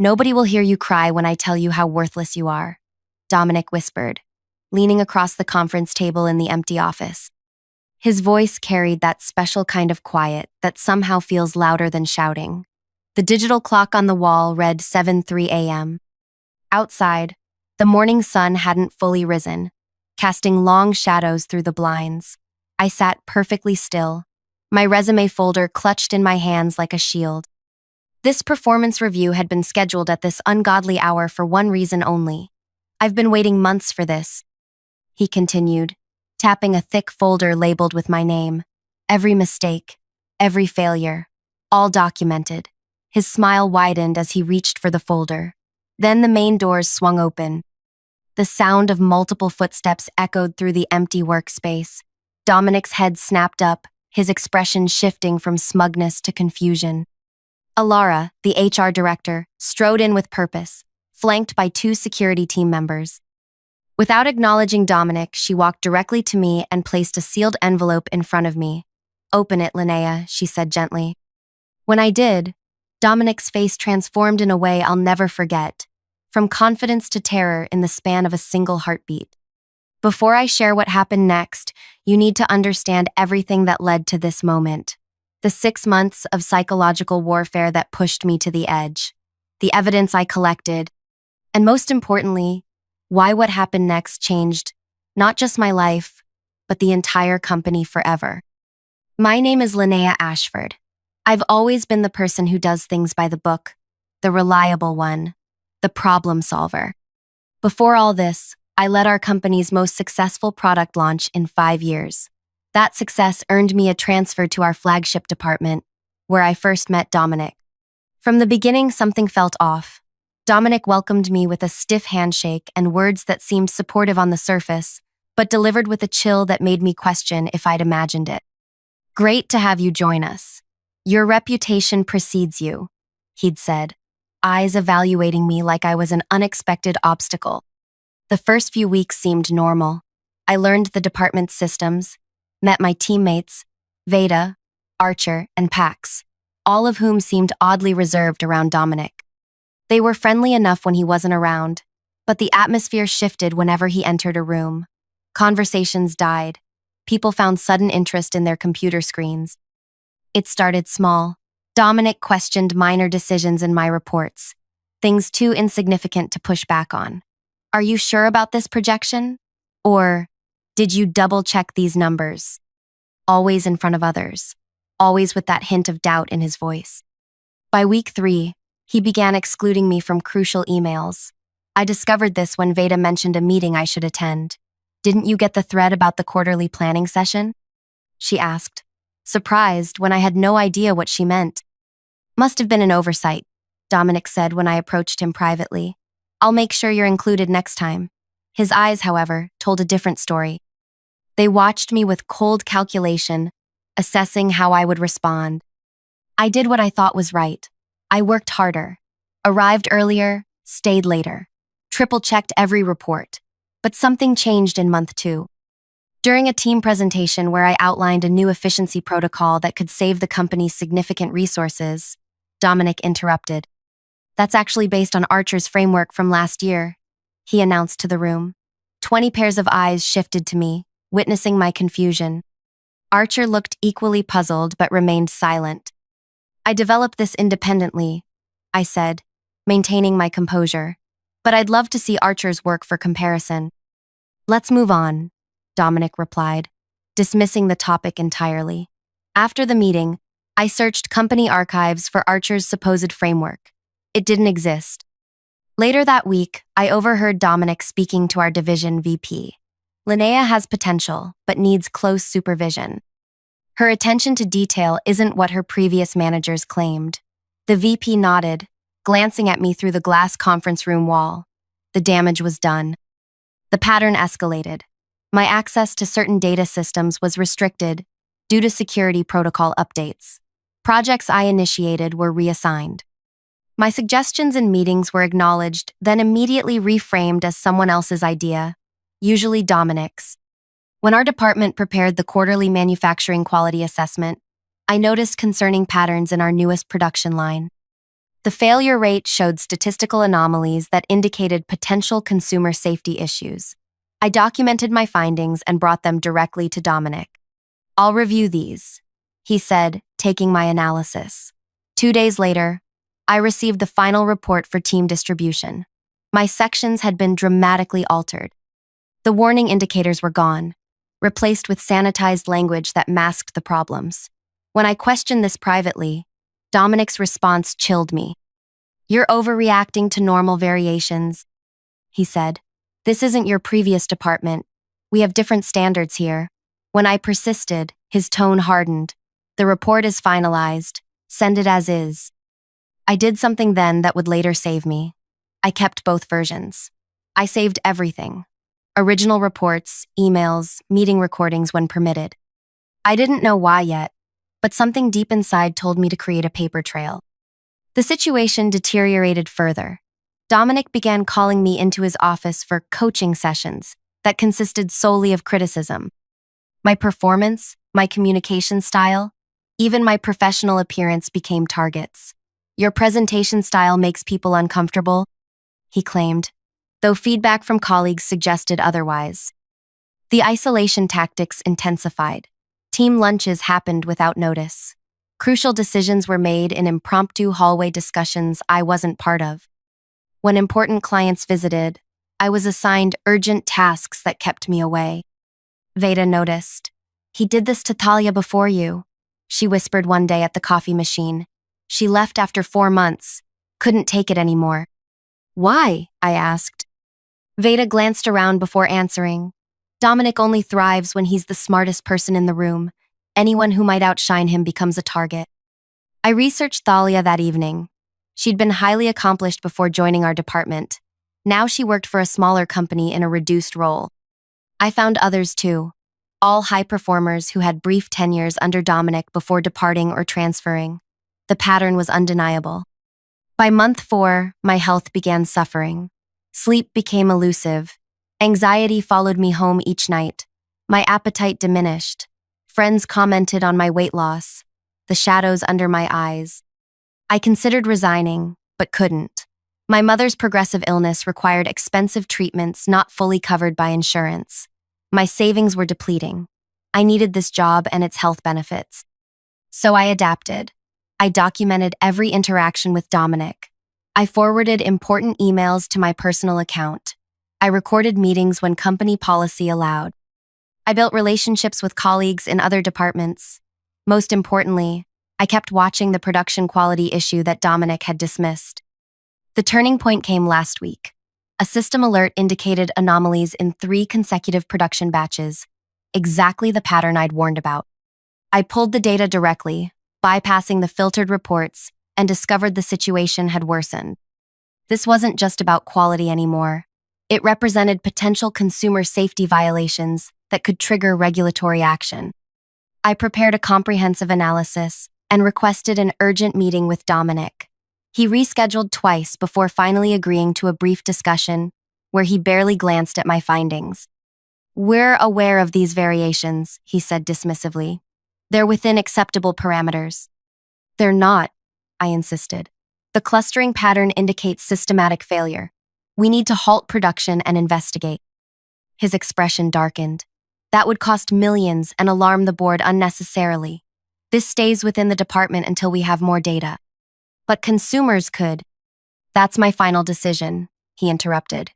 Nobody will hear you cry when I tell you how worthless you are, Dominic whispered, leaning across the conference table in the empty office. His voice carried that special kind of quiet that somehow feels louder than shouting. The digital clock on the wall read 7:03 a.m. Outside, the morning sun hadn't fully risen, casting long shadows through the blinds. I sat perfectly still, my resume folder clutched in my hands like a shield. This performance review had been scheduled at this ungodly hour for one reason only. I've been waiting months for this, he continued, tapping a thick folder labeled with my name. Every mistake, every failure, all documented. His smile widened as he reached for the folder. Then the main doors swung open. The sound of multiple footsteps echoed through the empty workspace. Dominic's head snapped up, his expression shifting from smugness to confusion. Alara, the HR director, strode in with purpose, flanked by 2 security team members. Without acknowledging Dominic, she walked directly to me and placed a sealed envelope in front of me. "Open it, Linnea," she said gently. When I did, Dominic's face transformed in a way I'll never forget, from confidence to terror in the span of a single heartbeat. Before I share what happened next, you need to understand everything that led to this moment. The 6 months of psychological warfare that pushed me to the edge, the evidence I collected, and most importantly, why what happened next changed not just my life, but the entire company forever. My name is Linnea Ashford. I've always been the person who does things by the book, the reliable one, the problem solver. Before all this, I led our company's most successful product launch in 5 years. That success earned me a transfer to our flagship department, where I first met Dominic. From the beginning, something felt off. Dominic welcomed me with a stiff handshake and words that seemed supportive on the surface, but delivered with a chill that made me question if I'd imagined it. "Great to have you join us. Your reputation precedes you," he'd said, eyes evaluating me like I was an unexpected obstacle. The first few weeks seemed normal. I learned the department's systems, met my teammates, Veda, Archer, and Pax, all of whom seemed oddly reserved around Dominic. They were friendly enough when he wasn't around, but the atmosphere shifted whenever he entered a room. Conversations died. People found sudden interest in their computer screens. It started small. Dominic questioned minor decisions in my reports, things too insignificant to push back on. "Are you sure about this projection?" Or, "Did you double-check these numbers?" Always in front of others, always with that hint of doubt in his voice. By week 3, he began excluding me from crucial emails. I discovered this when Veda mentioned a meeting I should attend. "Didn't you get the thread about the quarterly planning session?" she asked, surprised when I had no idea what she meant. "Must have been an oversight," Dominic said when I approached him privately. "I'll make sure you're included next time." His eyes, however, told a different story. They watched me with cold calculation, assessing how I would respond. I did what I thought was right. I worked harder, arrived earlier, stayed later, triple-checked every report. But something changed in month 2. During a team presentation where I outlined a new efficiency protocol that could save the company significant resources, Dominic interrupted. "That's actually based on Archer's framework from last year," he announced to the room. 20 pairs of eyes shifted to me, witnessing my confusion. Archer looked equally puzzled but remained silent. "I developed this independently," I said, maintaining my composure. "But I'd love to see Archer's work for comparison." "Let's move on," Dominic replied, dismissing the topic entirely. After the meeting, I searched company archives for Archer's supposed framework. It didn't exist. Later that week, I overheard Dominic speaking to our division VP. "Linnea has potential, but needs close supervision. Her attention to detail isn't what her previous managers claimed." The VP nodded, glancing at me through the glass conference room wall. The damage was done. The pattern escalated. My access to certain data systems was restricted due to security protocol updates. Projects I initiated were reassigned. My suggestions in meetings were acknowledged, then immediately reframed as someone else's idea, usually Dominic's. When our department prepared the quarterly manufacturing quality assessment, I noticed concerning patterns in our newest production line. The failure rate showed statistical anomalies that indicated potential consumer safety issues. I documented my findings and brought them directly to Dominic. "I'll review these," he said, taking my analysis. 2 days later, I received the final report for team distribution. My sections had been dramatically altered. The warning indicators were gone, replaced with sanitized language that masked the problems. When I questioned this privately, Dominic's response chilled me. "You're overreacting to normal variations," he said. "This isn't your previous department. We have different standards here." When I persisted, his tone hardened. "The report is finalized. Send it as is." I did something then that would later save me. I kept both versions. I saved everything. Original reports, emails, meeting recordings when permitted. I didn't know why yet, but something deep inside told me to create a paper trail. The situation deteriorated further. Dominic began calling me into his office for coaching sessions that consisted solely of criticism. My performance, my communication style, even my professional appearance became targets. "Your presentation style makes people uncomfortable," he claimed, though feedback from colleagues suggested otherwise. The isolation tactics intensified. Team lunches happened without notice. Crucial decisions were made in impromptu hallway discussions I wasn't part of. When important clients visited, I was assigned urgent tasks that kept me away. Veda noticed. "He did this to Talia before you," she whispered one day at the coffee machine. "She left after 4 months. Couldn't take it anymore." "Why?" I asked. Veda glanced around before answering. "Dominic only thrives when he's the smartest person in the room. Anyone who might outshine him becomes a target." I researched Thalia that evening. She'd been highly accomplished before joining our department. Now she worked for a smaller company in a reduced role. I found others too, all high performers who had brief tenures under Dominic before departing or transferring. The pattern was undeniable. By month 4, my health began suffering. Sleep became elusive. Anxiety followed me home each night. My appetite diminished. Friends commented on my weight loss, the shadows under my eyes. I considered resigning, but couldn't. My mother's progressive illness required expensive treatments not fully covered by insurance. My savings were depleting. I needed this job and its health benefits. So I adapted. I documented every interaction with Dominic. I forwarded important emails to my personal account. I recorded meetings when company policy allowed. I built relationships with colleagues in other departments. Most importantly, I kept watching the production quality issue that Dominic had dismissed. The turning point came last week. A system alert indicated anomalies in 3 consecutive production batches, exactly the pattern I'd warned about. I pulled the data directly, bypassing the filtered reports, and discovered the situation had worsened. This wasn't just about quality anymore. It represented potential consumer safety violations that could trigger regulatory action. I prepared a comprehensive analysis and requested an urgent meeting with Dominic. He rescheduled twice before finally agreeing to a brief discussion where he barely glanced at my findings. "We're aware of these variations," he said dismissively. "They're within acceptable parameters." "They're not," I insisted. "The clustering pattern indicates systematic failure. We need to halt production and investigate." His expression darkened. "That would cost millions and alarm the board unnecessarily. This stays within the department until we have more data." "But consumers could." "That's my final decision," he interrupted.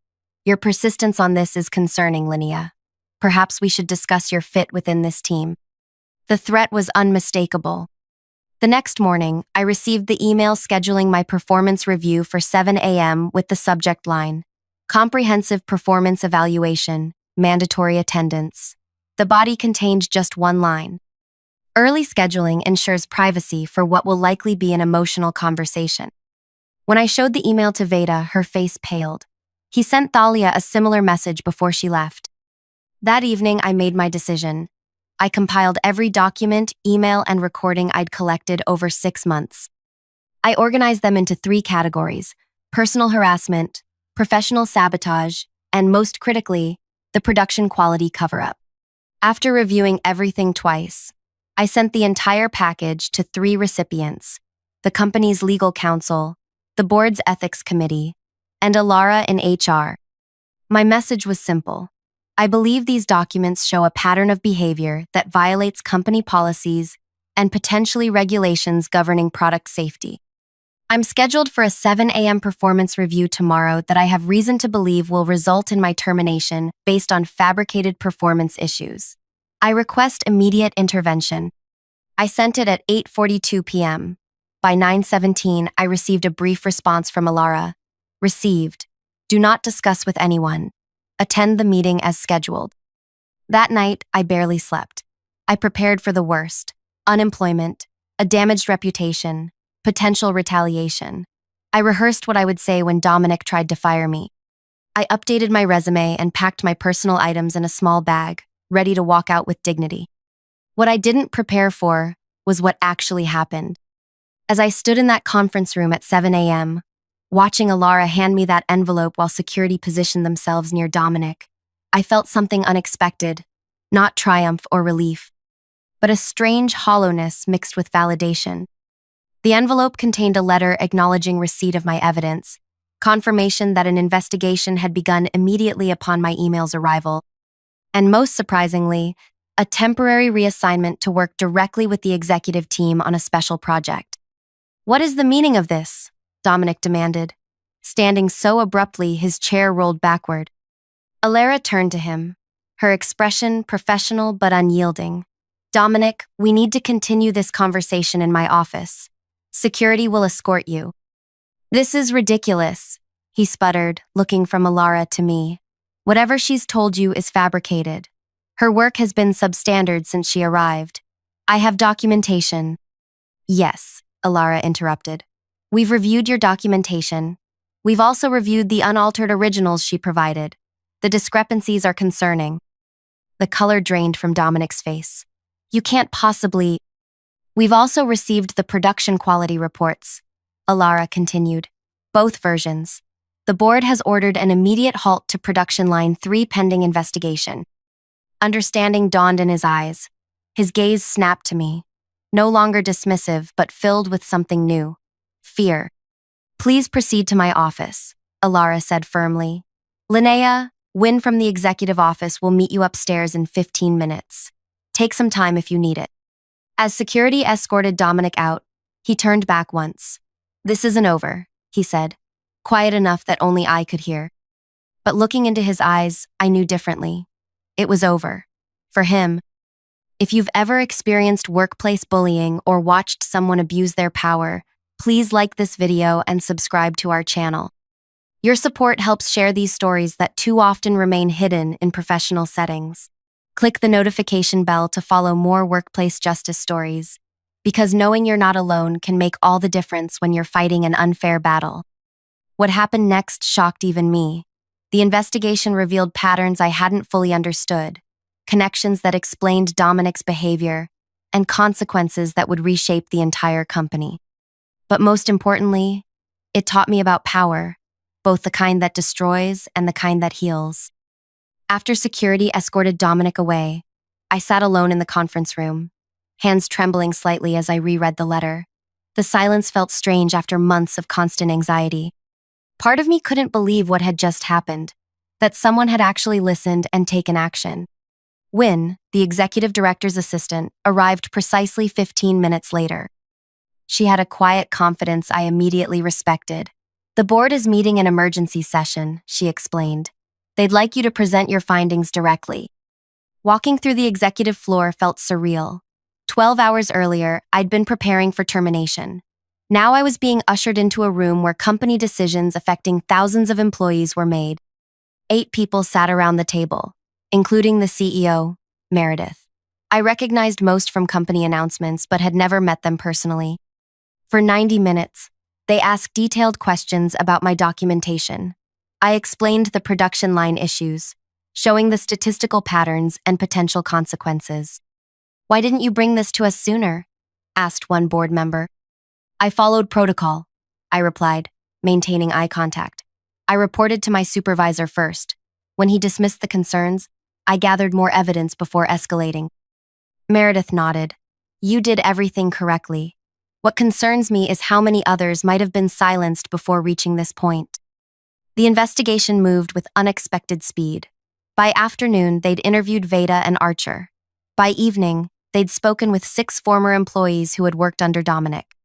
"Your persistence on this is concerning, Linnea. Perhaps we should discuss your fit within this team." The threat was unmistakable. The next morning, I received the email scheduling my performance review for 7 a.m. with the subject line, "Comprehensive Performance Evaluation, Mandatory Attendance." The body contained just one line. Early scheduling ensures privacy for what will likely be an emotional conversation. When I showed the email to Veda, her face paled. He sent Thalia a similar message before she left. That evening, I made my decision. I compiled every document, email, and recording I'd collected over 6 months. I organized them into 3 categories: personal harassment, professional sabotage, and most critically, the production quality cover-up. After reviewing everything twice, I sent the entire package to 3 recipients: the company's legal counsel, the board's ethics committee, and Alara in HR. My message was simple. I believe these documents show a pattern of behavior that violates company policies and potentially regulations governing product safety. I'm scheduled for a 7 a.m. performance review tomorrow that I have reason to believe will result in my termination based on fabricated performance issues. I request immediate intervention. I sent it at 8:42 p.m. By 9:17, I received a brief response from Alara. Received. Do not discuss with anyone. Attend the meeting as scheduled. That night, I barely slept. I prepared for the worst: unemployment, a damaged reputation, potential retaliation. I rehearsed what I would say when Dominic tried to fire me. I updated my resume and packed my personal items in a small bag, ready to walk out with dignity. What I didn't prepare for was what actually happened. As I stood in that conference room at 7 a.m., watching Alara hand me that envelope while security positioned themselves near Dominic, I felt something unexpected, not triumph or relief, but a strange hollowness mixed with validation. The envelope contained a letter acknowledging receipt of my evidence, confirmation that an investigation had begun immediately upon my email's arrival, and most surprisingly, a temporary reassignment to work directly with the executive team on a special project. "What is the meaning of this?" Dominic demanded. Standing so abruptly, his chair rolled backward. Alara turned to him, her expression professional but unyielding. "Dominic, we need to continue this conversation in my office. Security will escort you." "This is ridiculous," he sputtered, looking from Alara to me. "Whatever she's told you is fabricated. Her work has been substandard since she arrived. I have documentation." "Yes," Alara interrupted. "We've reviewed your documentation. We've also reviewed the unaltered originals she provided. The discrepancies are concerning." The color drained from Dominic's face. "You can't possibly—" "We've also received the production quality reports," Alara continued. "Both versions. The board has ordered an immediate halt to production line 3 pending investigation." Understanding dawned in his eyes. His gaze snapped to me, no longer dismissive but filled with something new: fear. "Please proceed to my office," Alara said firmly. "Linnea, Wynn from the executive office will meet you upstairs in 15 minutes. Take some time if you need it." As security escorted Dominic out, he turned back once. "This isn't over," he said, quiet enough that only I could hear. But looking into his eyes, I knew differently. It was over. For him. If you've ever experienced workplace bullying or watched someone abuse their power, please like this video and subscribe to our channel. Your support helps share these stories that too often remain hidden in professional settings. Click the notification bell to follow more workplace justice stories, because knowing you're not alone can make all the difference when you're fighting an unfair battle. What happened next shocked even me. The investigation revealed patterns I hadn't fully understood, connections that explained Dominic's behavior, and consequences that would reshape the entire company. But most importantly, it taught me about power, both the kind that destroys and the kind that heals. After security escorted Dominic away, I sat alone in the conference room, hands trembling slightly as I reread the letter. The silence felt strange after months of constant anxiety. Part of me couldn't believe what had just happened, that someone had actually listened and taken action. Wynn, the executive director's assistant, arrived precisely 15 minutes later. She had a quiet confidence I immediately respected. "The board is meeting an emergency session," she explained. "They'd like you to present your findings directly." Walking through the executive floor felt surreal. 12 hours earlier, I'd been preparing for termination. Now I was being ushered into a room where company decisions affecting thousands of employees were made. 8 people sat around the table, including the CEO, Meredith. I recognized most from company announcements but had never met them personally. For 90 minutes, they asked detailed questions about my documentation. I explained the production line issues, showing the statistical patterns and potential consequences. "Why didn't you bring this to us sooner?" asked one board member. "I followed protocol," I replied, maintaining eye contact. "I reported to my supervisor first. When he dismissed the concerns, I gathered more evidence before escalating." Meredith nodded. "You did everything correctly. What concerns me is how many others might have been silenced before reaching this point. The investigation moved with unexpected speed. By afternoon, they'd interviewed Veda and Archer. By evening, they'd spoken with 6 former employees who had worked under Dominic.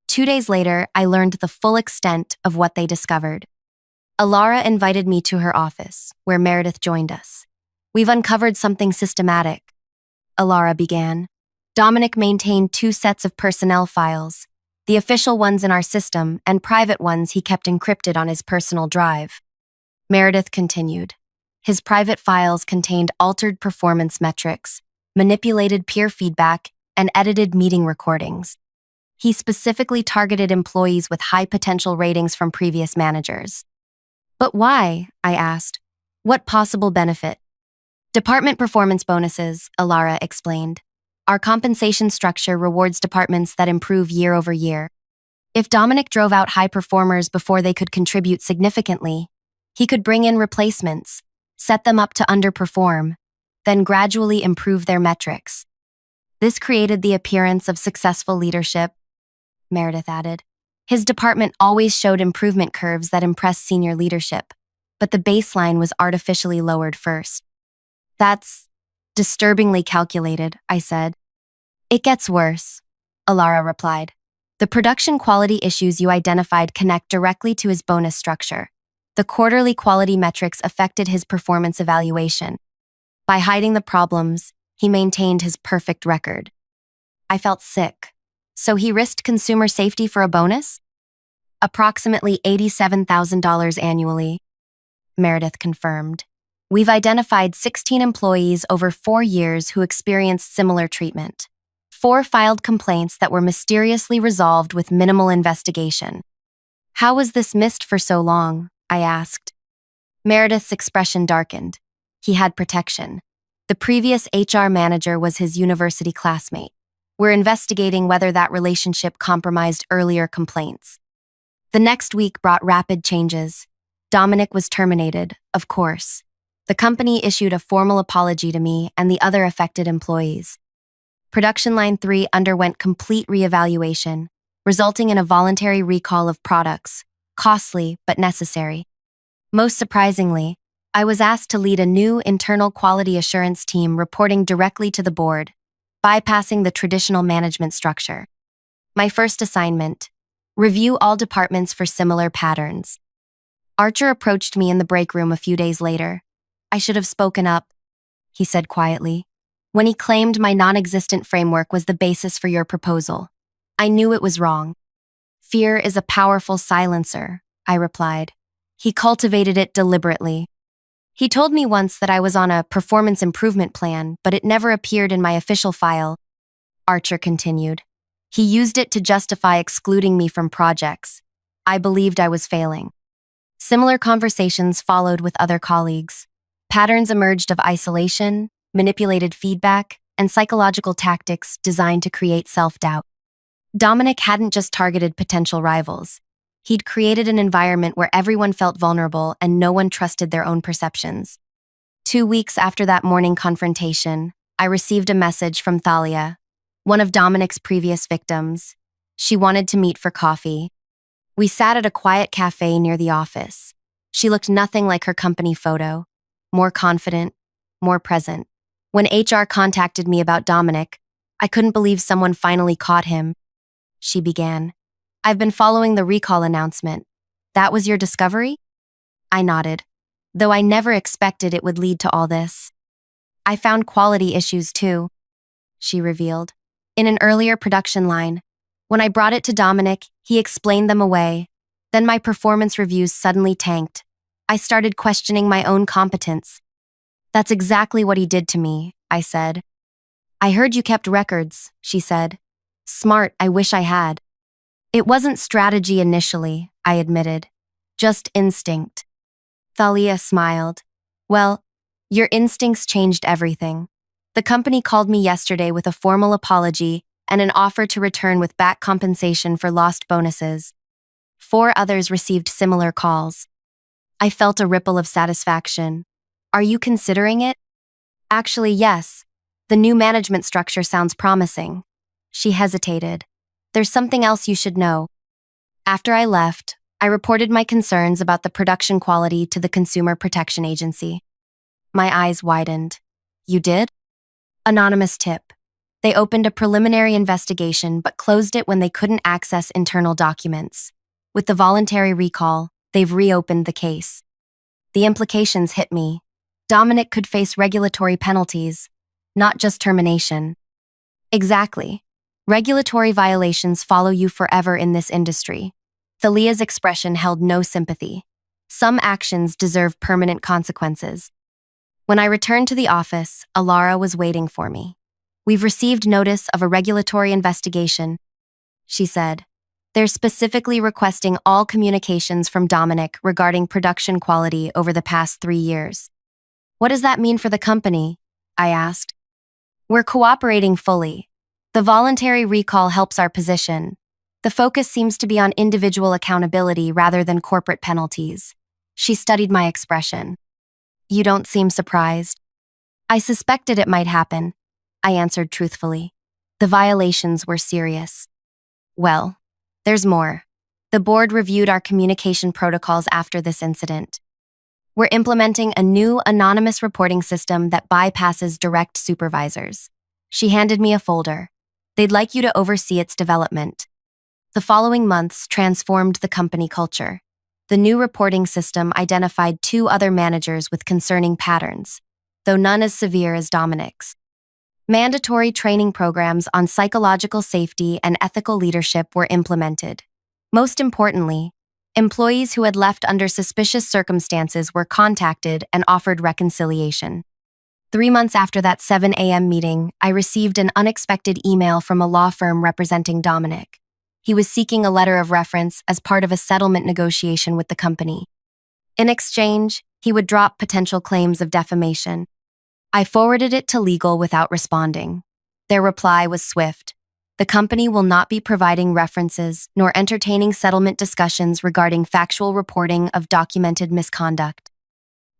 2 days later, I learned the full extent of what they discovered. Alara invited me to her office, where Meredith joined us. "We've uncovered something systematic," Alara began. "Dominic maintained 2 sets of personnel files, the official ones in our system and private ones he kept encrypted on his personal drive." Meredith continued. "His private files contained altered performance metrics, manipulated peer feedback, and edited meeting recordings. He specifically targeted employees with high potential ratings from previous managers." "But why?" I asked. "What possible benefit?" "Department performance bonuses," Alara explained. "Our compensation structure rewards departments that improve year over year. If Dominic drove out high performers before they could contribute significantly, he could bring in replacements, set them up to underperform, then gradually improve their metrics. This created the appearance of successful leadership," Meredith added. "His department always showed improvement curves that impressed senior leadership, but the baseline was artificially lowered first." "That's disturbingly calculated," I said. "It gets worse," Alara replied. "The production quality issues you identified connect directly to his bonus structure. The quarterly quality metrics affected his performance evaluation. By hiding the problems, he maintained his perfect record." I felt sick. "So he risked consumer safety for a bonus?" "Approximately $87,000 annually," Meredith confirmed. "We've identified 16 employees over 4 years who experienced similar treatment. 4 filed complaints that were mysteriously resolved with minimal investigation." "How was this missed for so long?" I asked. Meredith's expression darkened. "He had protection. The previous HR manager was his university classmate. We're investigating whether that relationship compromised earlier complaints." The next week brought rapid changes. Dominic was terminated, of course. The company issued a formal apology to me and the other affected employees. Production Line 3 underwent complete reevaluation, resulting in a voluntary recall of products, costly but necessary. Most surprisingly, I was asked to lead a new internal quality assurance team reporting directly to the board, bypassing the traditional management structure. My first assignment: review all departments for similar patterns. Archer approached me in the break room a few days later. "I should have spoken up," he said quietly, "when he claimed my non-existent framework was the basis for your proposal. I knew it was wrong." "Fear is a powerful silencer," I replied. "He cultivated it deliberately. He told me once that I was on a performance improvement plan, but it never appeared in my official file," Archer continued. "He used it to justify excluding me from projects. I believed I was failing." Similar conversations followed with other colleagues. Patterns emerged of isolation, manipulated feedback, and psychological tactics designed to create self-doubt. Dominic hadn't just targeted potential rivals. He'd created an environment where everyone felt vulnerable and no one trusted their own perceptions. 2 weeks after that morning confrontation, I received a message from Thalia, one of Dominic's previous victims. She wanted to meet for coffee. We sat at a quiet cafe near the office. She looked nothing like her company photo, more confident, more present. When HR contacted me about Dominic, I couldn't believe someone finally caught him. She began. "I've been following the recall announcement. That was your discovery?" I nodded, though I never expected it would lead to all this. "I found quality issues too," she revealed. "In an earlier production line. When I brought it to Dominic, he explained them away. Then my performance reviews suddenly tanked. I started questioning my own competence." "That's exactly what he did to me," I said. "I heard you kept records," she said. "Smart, I wish I had." "It wasn't strategy initially," I admitted. "Just instinct." Thalia smiled. "Well, your instincts changed everything. The company called me yesterday with a formal apology and an offer to return with back compensation for lost bonuses. 4 others received similar calls. I felt a ripple of satisfaction. "Are you considering it?" "Actually, yes. The new management structure sounds promising." She hesitated. There's something else you should know. After I left, I reported my concerns about the production quality to the Consumer Protection Agency. My eyes widened. You did? Anonymous tip. They opened a preliminary investigation but closed it when they couldn't access internal documents. With the voluntary recall, they've reopened the case. The implications hit me. Dominic could face regulatory penalties, not just termination. Exactly. Regulatory violations follow you forever in this industry. Thalia's expression held no sympathy. Some actions deserve permanent consequences. When I returned to the office, Alara was waiting for me. We've received notice of a regulatory investigation, she said. They're specifically requesting all communications from Dominic regarding production quality over the past 3 years. What does that mean for the company? I asked. We're cooperating fully. The voluntary recall helps our position. The focus seems to be on individual accountability rather than corporate penalties. She studied my expression. You don't seem surprised. I suspected it might happen, I answered truthfully. The violations were serious. Well, there's more. The board reviewed our communication protocols after this incident. We're implementing a new anonymous reporting system that bypasses direct supervisors. She handed me a folder. They'd like you to oversee its development. The following months transformed the company culture. The new reporting system identified 2 other managers with concerning patterns, though none as severe as Dominic's. Mandatory training programs on psychological safety and ethical leadership were implemented. Most importantly, employees who had left under suspicious circumstances were contacted and offered reconciliation. 3 months after that 7 a.m. meeting, I received an unexpected email from a law firm representing Dominic. He was seeking a letter of reference as part of a settlement negotiation with the company. In exchange, he would drop potential claims of defamation. I forwarded it to legal without responding. Their reply was swift. The company will not be providing references nor entertaining settlement discussions regarding factual reporting of documented misconduct.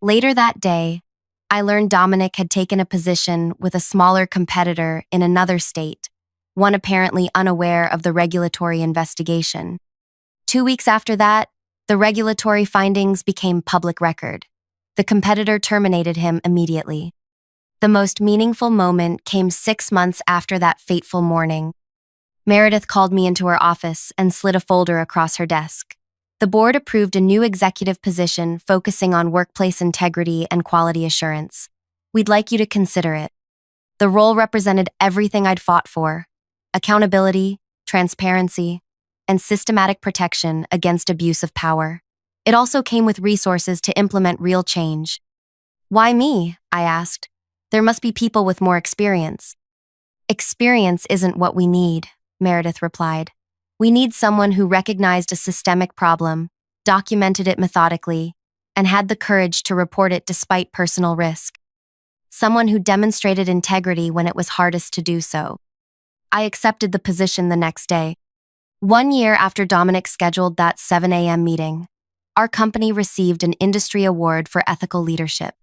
Later that day, I learned Dominic had taken a position with a smaller competitor in another state, one apparently unaware of the regulatory investigation. 2 weeks after that, the regulatory findings became public record. The competitor terminated him immediately. The most meaningful moment came 6 months after that fateful morning. Meredith called me into her office and slid a folder across her desk. The board approved a new executive position focusing on workplace integrity and quality assurance. We'd like you to consider it. The role represented everything I'd fought for: accountability, transparency, and systematic protection against abuse of power. It also came with resources to implement real change. Why me? I asked. There must be people with more experience. Experience isn't what we need, Meredith replied. We need someone who recognized a systemic problem, documented it methodically, and had the courage to report it despite personal risk. Someone who demonstrated integrity when it was hardest to do so. I accepted the position the next day. 1 year after Dominic scheduled that 7 a.m. meeting, our company received an industry award for ethical leadership.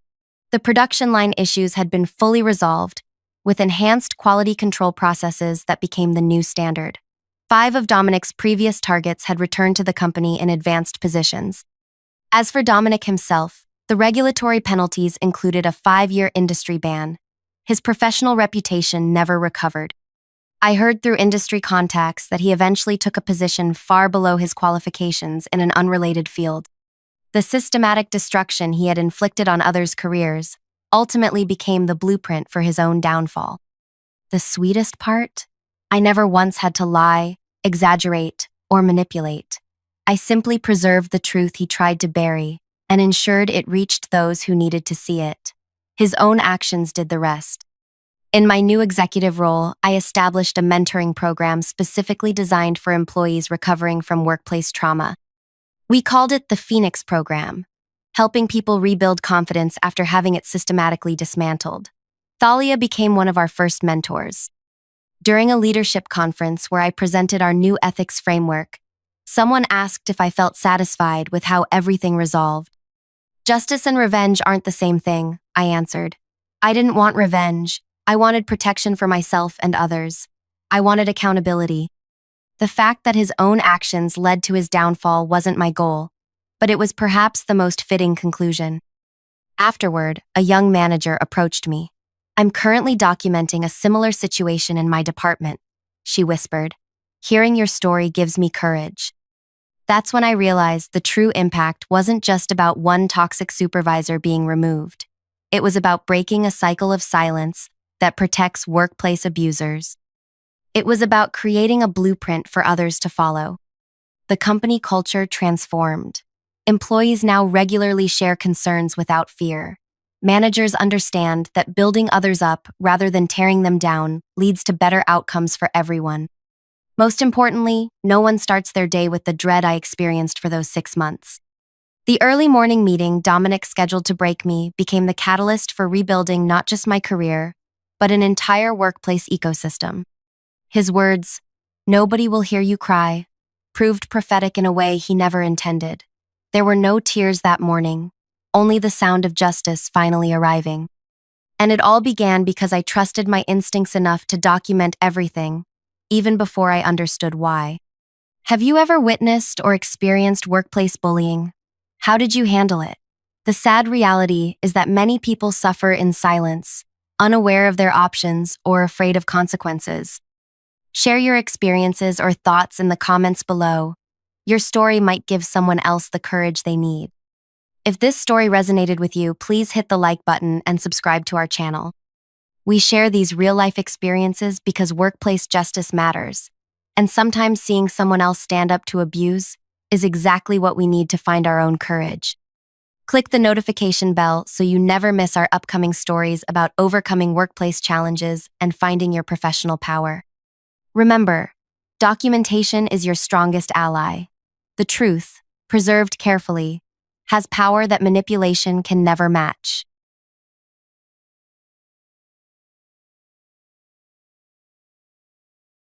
The production line issues had been fully resolved, with enhanced quality control processes that became the new standard. 5 of Dominic's previous targets had returned to the company in advanced positions. As for Dominic himself, the regulatory penalties included a 5-year industry ban. His professional reputation never recovered. I heard through industry contacts that he eventually took a position far below his qualifications in an unrelated field. The systematic destruction he had inflicted on others' careers ultimately became the blueprint for his own downfall. The sweetest part? I never once had to lie, exaggerate, or manipulate. I simply preserved the truth he tried to bury and ensured it reached those who needed to see it. His own actions did the rest. In my new executive role, I established a mentoring program specifically designed for employees recovering from workplace trauma. We called it the Phoenix Program, helping people rebuild confidence after having it systematically dismantled. Thalia became one of our first mentors. During a leadership conference where I presented our new ethics framework, someone asked if I felt satisfied with how everything resolved. Justice and revenge aren't the same thing, I answered. I didn't want revenge. I wanted protection for myself and others. I wanted accountability. The fact that his own actions led to his downfall wasn't my goal, but it was perhaps the most fitting conclusion. Afterward, a young manager approached me. "I'm currently documenting a similar situation in my department," she whispered. "Hearing your story gives me courage." That's when I realized the true impact wasn't just about one toxic supervisor being removed. It was about breaking a cycle of silence that protects workplace abusers. It was about creating a blueprint for others to follow. The company culture transformed. Employees now regularly share concerns without fear. Managers understand that building others up rather than tearing them down leads to better outcomes for everyone. Most importantly, no one starts their day with the dread I experienced for those 6 months. The early morning meeting Dominic scheduled to break me became the catalyst for rebuilding not just my career, but an entire workplace ecosystem. His words, "Nobody will hear you cry," proved prophetic in a way he never intended. There were no tears that morning, only the sound of justice finally arriving. And it all began because I trusted my instincts enough to document everything, even before I understood why. Have you ever witnessed or experienced workplace bullying? How did you handle it? The sad reality is that many people suffer in silence, unaware of their options or afraid of consequences. Share your experiences or thoughts in the comments below. Your story might give someone else the courage they need. If this story resonated with you, please hit the like button and subscribe to our channel. We share these real-life experiences because workplace justice matters, and sometimes seeing someone else stand up to abuse is exactly what we need to find our own courage. Click the notification bell so you never miss our upcoming stories about overcoming workplace challenges and finding your professional power. Remember, documentation is your strongest ally. The truth, preserved carefully, has power that manipulation can never match.